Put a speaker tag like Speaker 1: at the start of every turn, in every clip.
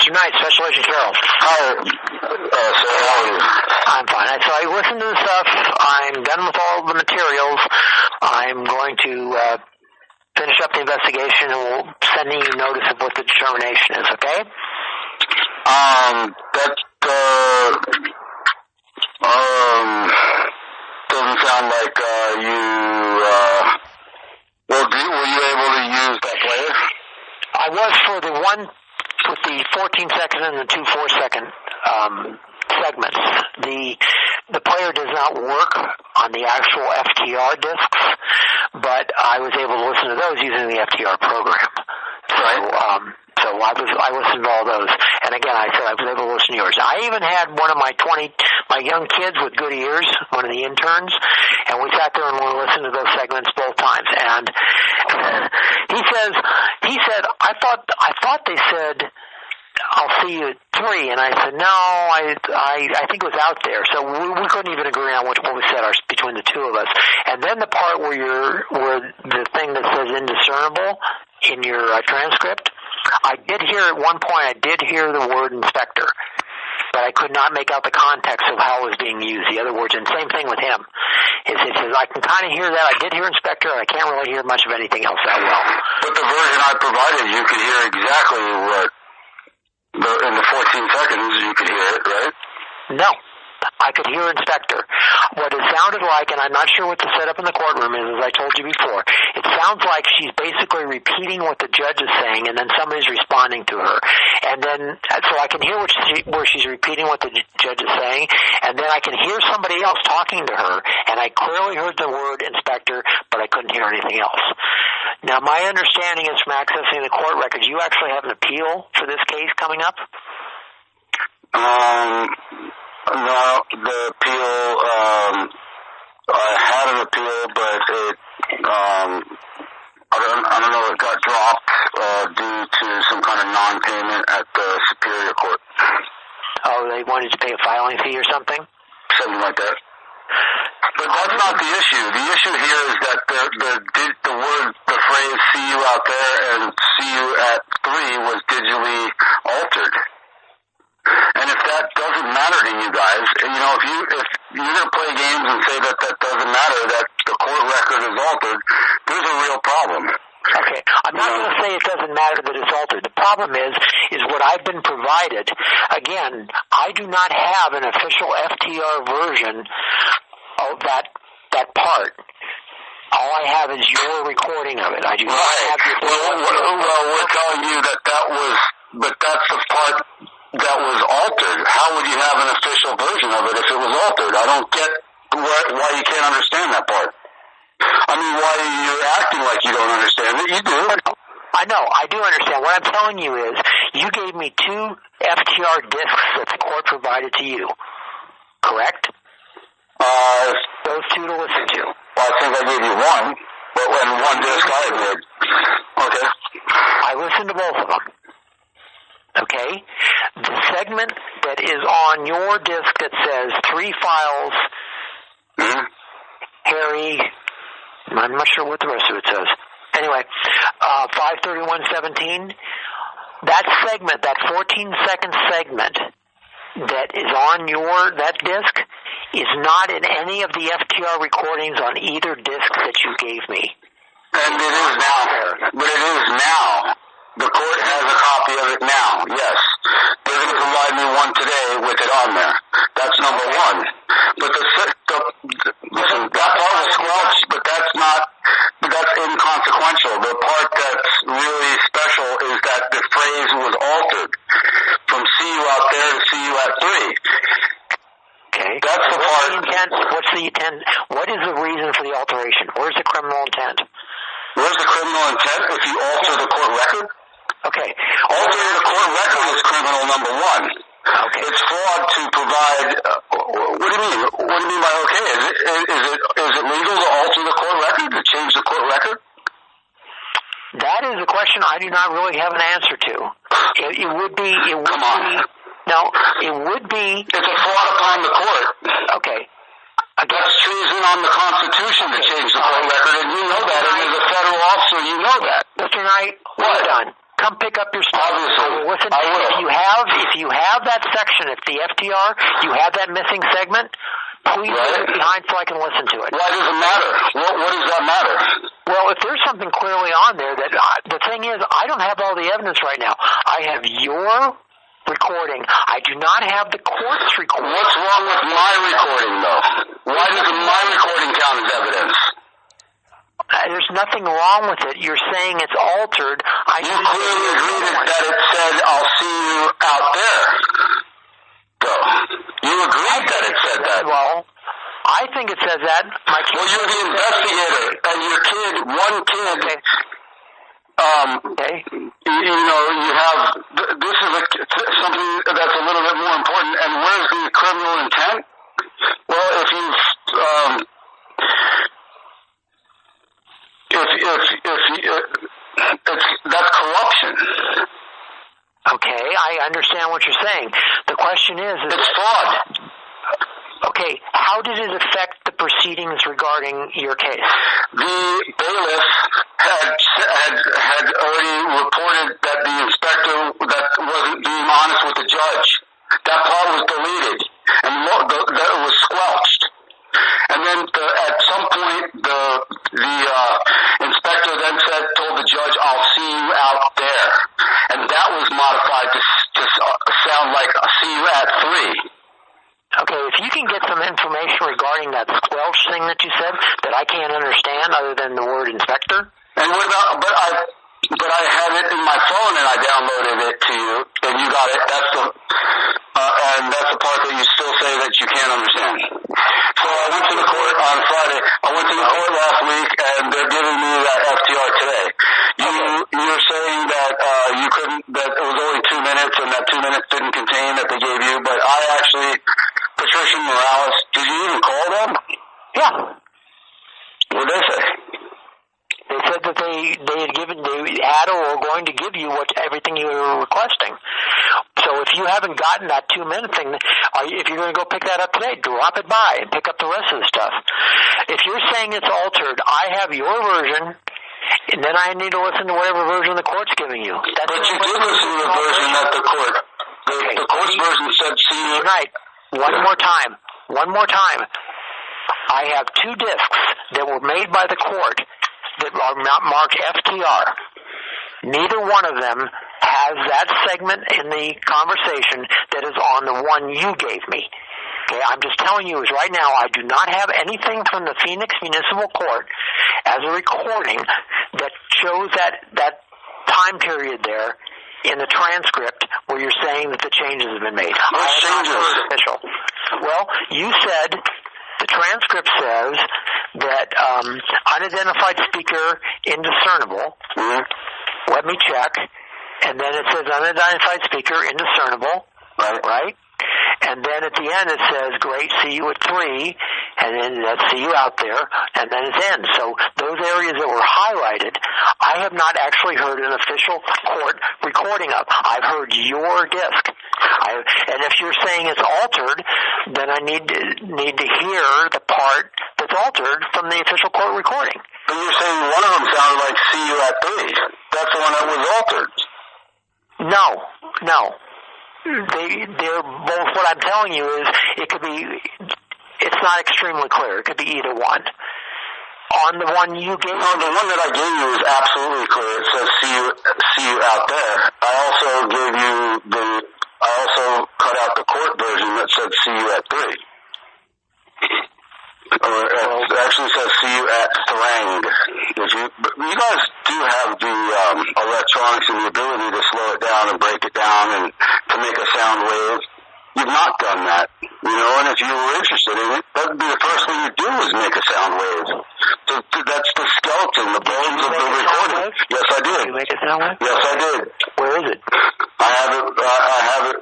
Speaker 1: Mr. Knight, Special Agent Carroll.
Speaker 2: Hi, sir. How are you?
Speaker 1: I'm fine. So I listened to the stuff. I'm done with all the materials. I'm going to finish up the investigation, and we'll send you notice of what the determination is, okay?
Speaker 2: That doesn't sound like you, were you able to use that player?
Speaker 1: I was for the one with the 14-second and the 2 4-second segments. The player does not work on the actual FTR discs, but I was able to listen to those using the FTR program. So I listened to all those, and again, I said I was able to listen to yours. I even had one of my young kids with good ears, one of the interns, and we sat there and we listened to those segments both times. And he said, I thought they said, I'll see you at 3, and I said, no, I think it was out there. So we couldn't even agree on what we said between the two of us. And then the part where the thing that says indiscernible in your transcript, I did hear at one point, I did hear the word inspector, but I could not make out the context of how it was being used. The other words, and same thing with him. It says, I can kind of hear that. I did hear inspector, and I can't really hear much of anything else that well.
Speaker 2: But the version I provided, you could hear exactly what, in the 14 seconds, you could hear it, right?
Speaker 1: No. I could hear inspector. What it sounded like, and I'm not sure what the setup in the courtroom is, as I told you before, it sounds like she's basically repeating what the judge is saying, and then somebody's responding to her. And then, so I can hear where she's repeating what the judge is saying, and then I can hear somebody else talking to her, and I clearly heard the word inspector, but I couldn't hear anything else. Now, my understanding is from accessing the court records, you actually have an appeal for this case coming up?
Speaker 2: No, the appeal, I had an appeal, but it, I don't know, it got dropped, due to some kind of non-payment at the Superior Court.
Speaker 1: Oh, they wanted to pay a filing fee or something?
Speaker 2: Something like that. But that's not the issue. The issue here is that the phrase "see you out there" and "see you at 3" was digitally altered. And if that doesn't matter to you guys, if you're gonna play games and say that doesn't matter, that the court record is altered, there's a real problem.
Speaker 1: Okay, I'm not going to say it doesn't matter that it's altered. The problem is what I've been provided. Again, I do not have an official FTR version of that part. All I have is your recording of it. I do not have your...
Speaker 2: Well, we're telling you but that's the part that was altered. How would you have an official version of it if it was altered? I don't get why you can't understand that part. I mean, why you're acting like you don't understand it. You do.
Speaker 1: I know. I do understand. What I'm telling you is you gave me 2 FTR discs that the court provided to you. Correct? Those 2 to listen to.
Speaker 2: Well, I think I gave you 1, but when 1 disc I did. Okay.
Speaker 1: I listened to both of them. Okay? The segment that is on your disc that says 3 files, Harry, I'm not sure what the rest of it says. Anyway, 531.17, that segment, that 14-second segment that is on that disc is not in any of the FTR recordings on either disc that you gave me.
Speaker 2: And it is now. But it is now. The court has a copy of it now, yes. They're going to provide me one today with it on there. That's number 1. But listen, that part was squelched, but that's inconsequential. The part that's really special is that the phrase was altered from "see you out there" to "see you at 3."
Speaker 1: Okay.
Speaker 2: That's the part.
Speaker 1: What's the intent? What is the reason for the alteration? Where's the criminal intent?
Speaker 2: Where's the criminal intent if you alter the court record?
Speaker 1: Okay.
Speaker 2: Altering the court record is criminal number 1.
Speaker 1: Okay.
Speaker 2: It's fraud to provide. What do you mean? What do you mean by okay? Is it legal to alter the court record, to change the court record?
Speaker 1: That is a question I do not really have an answer to. It would be.
Speaker 2: Come on.
Speaker 1: No, it would be.
Speaker 2: It's a fraud upon the court.
Speaker 1: Okay.
Speaker 2: That's treason on the Constitution to change the court record, and you know that. And as a federal officer, you know that.
Speaker 1: Mr. Knight, well done. come pick up your stuff.
Speaker 2: Obviously.
Speaker 1: Listen,
Speaker 2: I will.
Speaker 1: if you have that section, if the FTR, you have that missing segment, please leave it behind so I can listen to it.
Speaker 2: Why does it matter? What does that matter?
Speaker 1: Well, if there's something clearly on there that the thing is, I don't have all the evidence right now. I have your recording. I do not have the court's recording.
Speaker 2: What's wrong with my recording, though? Why doesn't my recording count as evidence?
Speaker 1: There's nothing wrong with it. You're saying it's altered.
Speaker 2: You clearly agreed that it said, "I'll see you out there." So, you agreed that it said that.
Speaker 1: Well, I think it says that.
Speaker 2: Well, you're the investigator, and your kid, one kid,
Speaker 1: okay.
Speaker 2: You know, you have, this is something that's a little bit more important, and where's the criminal intent? Well, if you've, that's corruption.
Speaker 1: Okay, I understand what you're saying. The question is
Speaker 2: it's fraud.
Speaker 1: Okay, how did it affect the proceedings regarding your case?
Speaker 2: The bailiff had already reported that the inspector that wasn't being honest with the judge. That part was deleted, and that was squelched. And then at some point, the inspector then told the judge, "I'll see you out there," and that was modified to sound like "I'll see you at 3."
Speaker 1: Okay, if you can get some information regarding that squelch thing that you said that I can't understand other than the word inspector.
Speaker 2: And what about, but I had it in my phone and I downloaded it to you and you got it. That's the part that you still say that you can't understand. So I went to the court on Friday. I went to the court last week and they're giving me that FTR today. You're saying that you couldn't, that it was only 2 minutes and that 2 minutes didn't contain that they gave you, but I actually, Patricia Morales, did you even call them?
Speaker 1: Yeah.
Speaker 2: What did they say?
Speaker 1: They said that they had or were going to give you everything you were requesting. So if you haven't gotten that 2 minute thing, if you're going to go pick that up today, drop it by and pick up the rest of the stuff. If you're saying it's altered, I have your version, and then I need to listen to whatever version the court's giving you.
Speaker 2: But you did listen to the version that the court, the court's version said, "See you."
Speaker 1: Tonight, one more time. I have 2 discs that were made by the court that are not marked FTR. Neither one of them has that segment in the conversation that is on the one you gave me. Okay, I'm just telling you is right now I do not have anything from the Phoenix Municipal Court as a recording that shows that time period there in the transcript where you're saying that the changes have been made.
Speaker 2: What changes?
Speaker 1: Official. Well, you said the transcript says that unidentified speaker indiscernible.
Speaker 2: Mm-hmm.
Speaker 1: Let me check. And then it says unidentified speaker indiscernible. Right? And then at the end it says, "Great, see you at 3," and then that's "see you out there," and then it's "end." So those areas that were highlighted, I have not actually heard an official court recording of. I've heard your disc. And if you're saying it's altered, then I need to hear the part that's altered from the official court recording.
Speaker 2: But you're saying one of them sounded like "see you at 3." That's the one that was altered.
Speaker 1: No. They're both. What I'm telling you is it could be. It's not extremely clear. It could be either one. On the one you gave.
Speaker 2: No, the one that I gave you is absolutely clear. It says "see you out there." I also cut out the court version that said "see you at 3." Or it actually says "see you at Thrang." You guys do have the electronics and the ability to slow it down and break it down and to make a sound wave. You've not done that, and if you were interested in it, that would be the first thing you do is make a sound wave. So that's the skeleton, the bones of the recording. Yes, I did.
Speaker 1: Did you make a sound wave?
Speaker 2: Yes, I did.
Speaker 1: Where is it?
Speaker 2: I have it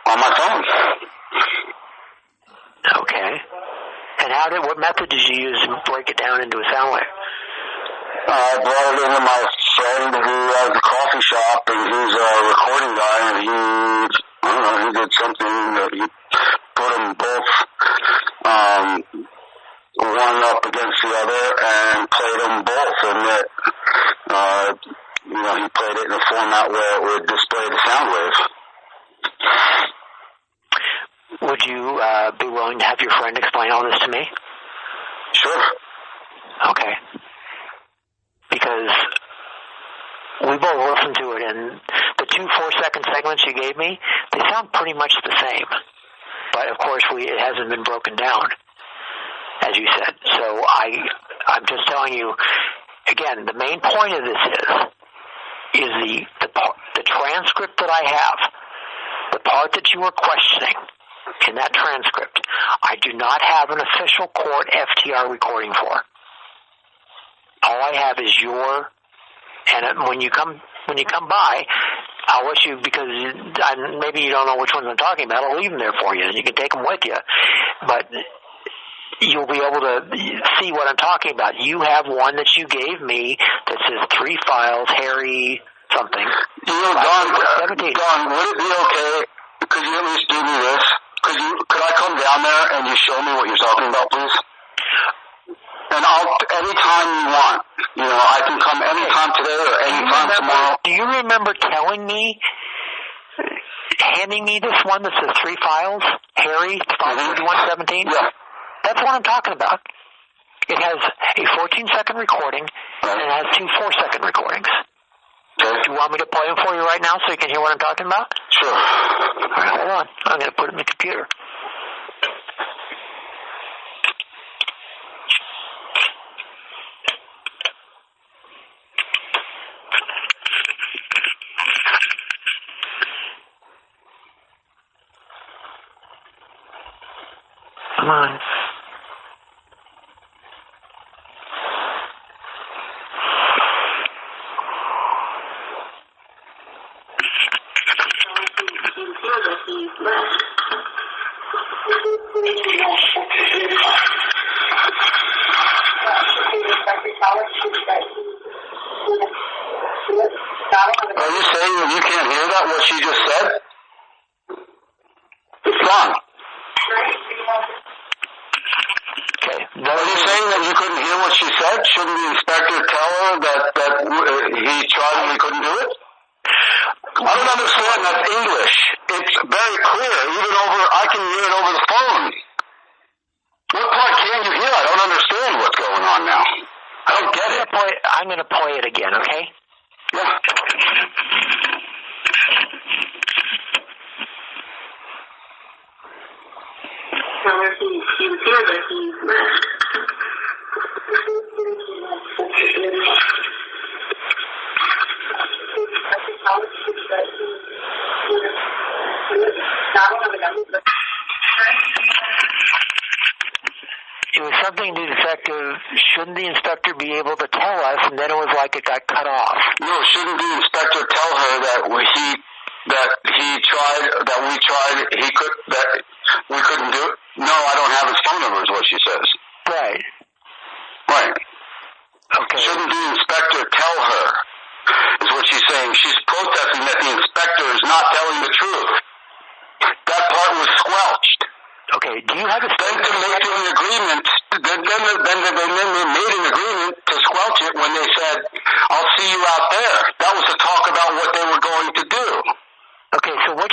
Speaker 2: on my phone.
Speaker 1: Okay. And what method did you use to break it down into a sound wave?
Speaker 2: I brought it into my friend who has a coffee shop and he's a recording guy and he did something that he put them both, one up against the other and played them both and he played it in a format where it would display the sound wave.
Speaker 1: Would you be willing to have your friend explain all this to me?
Speaker 2: Sure.
Speaker 1: Okay. Because we both listened to it, and the 2 4-second segments you gave me, they sound pretty much the same. But, of course, it hasn't been broken down, as you said. So I'm just telling you, again, the main point of this is the transcript that I have, the part that you were questioning in that transcript, I do not have an official court FTR recording for. All I have is and when you come by, I'll let you, because maybe you don't know which ones I'm talking about, I'll leave them there for you, and you can take them with you. But you'll be able to see what I'm talking about. You have one that you gave me that says 3 files, Harry something.
Speaker 2: Don, would it be okay? Could you at least do me this? Could I come down there and you show me what you're talking about, please? And anytime you want. I can come anytime today or anytime tomorrow.
Speaker 1: Do you remember handing me this one that says 3 files, Harry 53117?
Speaker 2: Yeah.
Speaker 1: That's what I'm talking about. It has a 14-second recording, and it has 2 4-second recordings.
Speaker 2: Okay.
Speaker 1: Do you want me to play them for you right now so you can hear what I'm talking about?
Speaker 2: Sure.
Speaker 1: All right, hold on. I'm going to put it in the computer. Come on.
Speaker 2: Are you saying that you can't hear that, what she just said? It's gone.
Speaker 1: Okay.
Speaker 2: Are you saying that you couldn't hear what she said? Shouldn't the inspector tell her that he tried and he couldn't do it? I don't understand. That's English. It's very clear. I can hear it over the phone. What part can't you hear? I don't understand what's going on now. I don't get it.
Speaker 1: I'm going to play it again, okay?
Speaker 2: Yeah.
Speaker 1: It was something to the effect of, shouldn't the inspector be able to tell us? And then it was like it got cut off.
Speaker 2: No, shouldn't the inspector tell her that we couldn't do it? No, I don't have his phone number is what she says.
Speaker 1: Right.
Speaker 2: Right.
Speaker 1: Okay.
Speaker 2: Shouldn't the inspector tell her, is what she's saying. She's protesting that the inspector is not telling the truth. That part was squelched.
Speaker 1: Okay, do you have a
Speaker 2: Then to make an agreement, then they made an agreement to squelch it when they said, I'll see you out there. That was to talk about what they were going to do.
Speaker 1: Okay, so what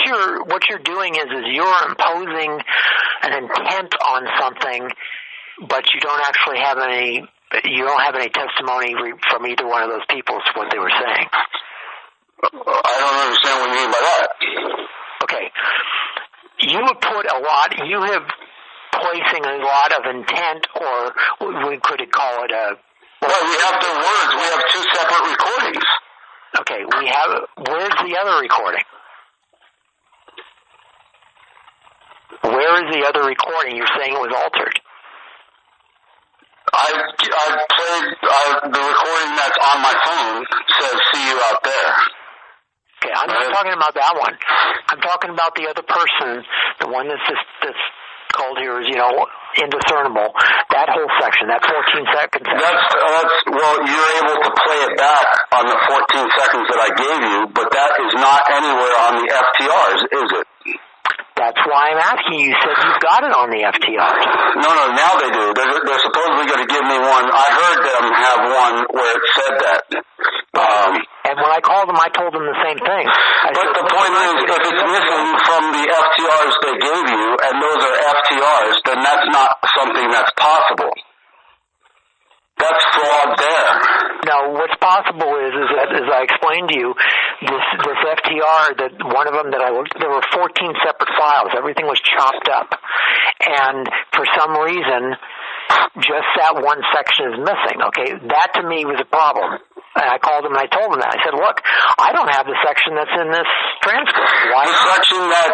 Speaker 1: you're doing is you're imposing an intent on something, but you don't actually have any testimony from either one of those people as to what they were saying.
Speaker 2: I don't understand what you mean by that.
Speaker 1: Okay. You have placing a lot of intent, or we could call it a...
Speaker 2: Well, we have the words. We have 2 separate recordings.
Speaker 1: Okay, where's the other recording? Where is the other recording? You're saying it was altered.
Speaker 2: I played the recording that's on my phone says "See you out there."
Speaker 1: Okay, I'm not talking about that one. I'm talking about the other person, the one that's called here is, indiscernible. That whole section, that 14-second section.
Speaker 2: Well, you're able to play it back on the 14 seconds that I gave you, but that is not anywhere on the FTRs, is it?
Speaker 1: That's why I'm asking you. You said you've got it on the FTRs.
Speaker 2: No, now they do. They're supposedly going to give me one. I heard them have one where it said that.
Speaker 1: And And when I called them, I told them the same thing.
Speaker 2: But the point is, if it's missing from the FTRs they gave you, and those are FTRs, then that's not something that's possible. That's fraud there.
Speaker 1: No, what's possible is that, as I explained to you, this FTR, that one of them that I looked, there were 14 separate files. Everything was chopped up. And for some reason, just that one section is missing, okay? That to me was a problem. And I called them and I told them that. I said, look, I don't have the section that's in this transcript. Why?
Speaker 2: The section that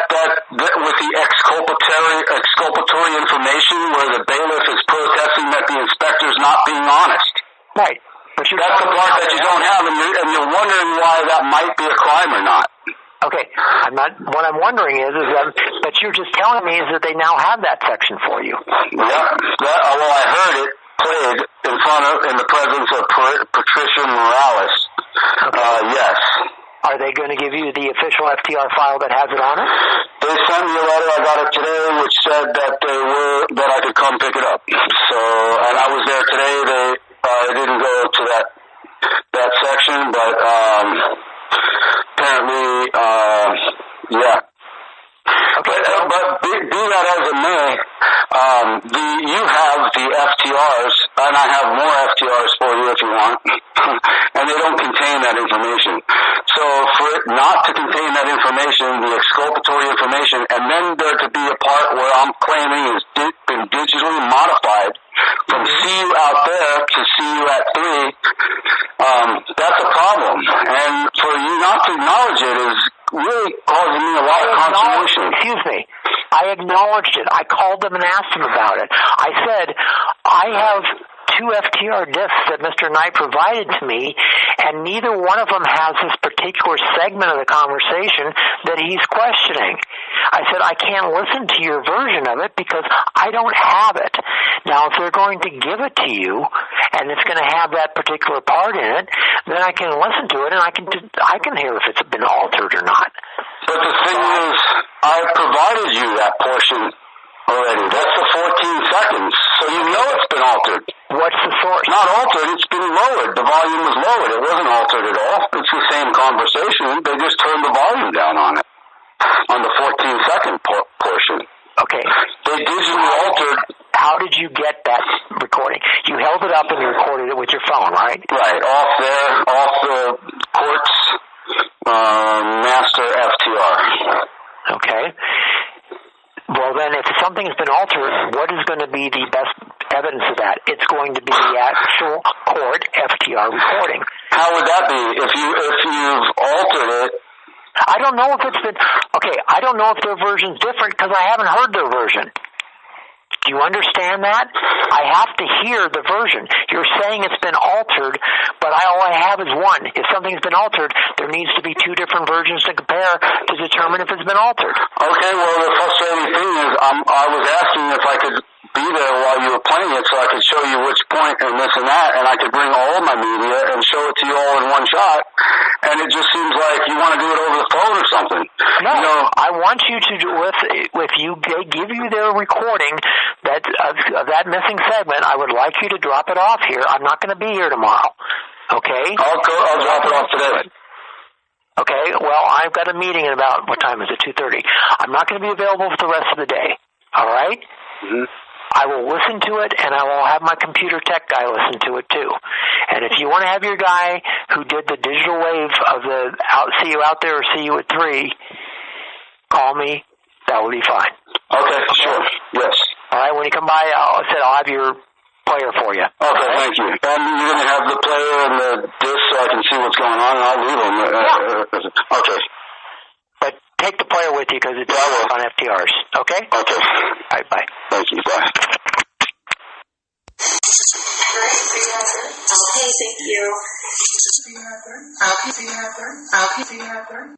Speaker 2: with the exculpatory information where the bailiff is protesting that the inspector's not being honest.
Speaker 1: Right. But
Speaker 2: that's the part that you don't have, and you're wondering why that might be a crime or not.
Speaker 1: Okay, what I'm wondering is that, but you're just telling me is that they now have that section for you.
Speaker 2: Yeah, well, I heard it played in the presence of Patricia Morales. Okay. Yes.
Speaker 1: Are they going to give you the official FTR file that has it on it?
Speaker 2: They sent me a letter. I got it today, which said that I could come pick it up. So, and I was there today. I didn't go to that section, but apparently, yeah. Okay, but be that as it may, you have the FTRs, and I have more FTRs for you if you want, and they don't contain that information. So for it not to contain that information, the exculpatory information, and then there to be a part where I'm claiming it's been digitally modified from see you out there to see you at 3, that's a problem. And for you not to acknowledge it is really causing me a lot of consternation.
Speaker 1: Excuse me. I acknowledged it. I called them and asked them about it. I said, I have 2 FTR discs that Mr. Knight provided to me, and neither one of them has this particular segment of the conversation that he's questioning. I said, I can't listen to your version of it because I don't have it. Now, if they're going to give it to you, and it's going to have that particular part in it, then I can listen to it, and I can hear if it's been altered or not.
Speaker 2: But the thing is, I provided you that portion already. That's the 14 seconds, so you know it's been altered.
Speaker 1: What's the source?
Speaker 2: Not altered, it's been lowered. The volume was lowered. It wasn't altered at all. It's the same conversation. They just turned the volume down on it, on the 14-second portion.
Speaker 1: Okay.
Speaker 2: They digitally altered.
Speaker 1: How did you get that recording? You held it up and you recorded it with your phone, right?
Speaker 2: Right, off the court's master FTR.
Speaker 1: Okay. Well, then, if something's been altered, what is going to be the best evidence of that? It's going to be the actual court FTR recording.
Speaker 2: How would that be if you've altered it?
Speaker 1: I don't know if it's been... Okay, I don't know if their version's different because I haven't heard their version. Do you understand that? I have to hear the version. You're saying it's been altered, but all I have is one. If something's been altered, there needs to be 2 different versions to compare to determine if it's been altered.
Speaker 2: Okay, well, the frustrating thing is I was asking if I could be there while you were playing it so I could show you which point and this and that, and I could bring all of my media and show it to you all in one shot, and it just seems like you want to do it over the phone or something.
Speaker 1: No,
Speaker 2: you know,
Speaker 1: I want you to do if they give you their recording of that missing segment, I would like you to drop it off here. I'm not going to be here tomorrow. Okay?
Speaker 2: I'll drop it off today.
Speaker 1: Okay, well, I've got a meeting in about, what time is it, 2:30. I'm not going to be available for the rest of the day. All right?
Speaker 2: Mm-hmm.
Speaker 1: I will listen to it, and I will have my computer tech guy listen to it, too. And if you want to have your guy who did the digital wave of the see you out there or see you at 3, call me. That will be fine.
Speaker 2: Okay, sure. Yes.
Speaker 1: All right, when you come by, I'll have your player for you.
Speaker 2: Okay, thank you. And you're going to have the player and the disc so I can see what's going on, and I'll leave them. Okay. But
Speaker 1: take the player with you because it's on FTRs. Okay?
Speaker 2: Okay.
Speaker 1: All right, bye.
Speaker 2: Thank you. Bye.
Speaker 3: Okay, thank you. Okay,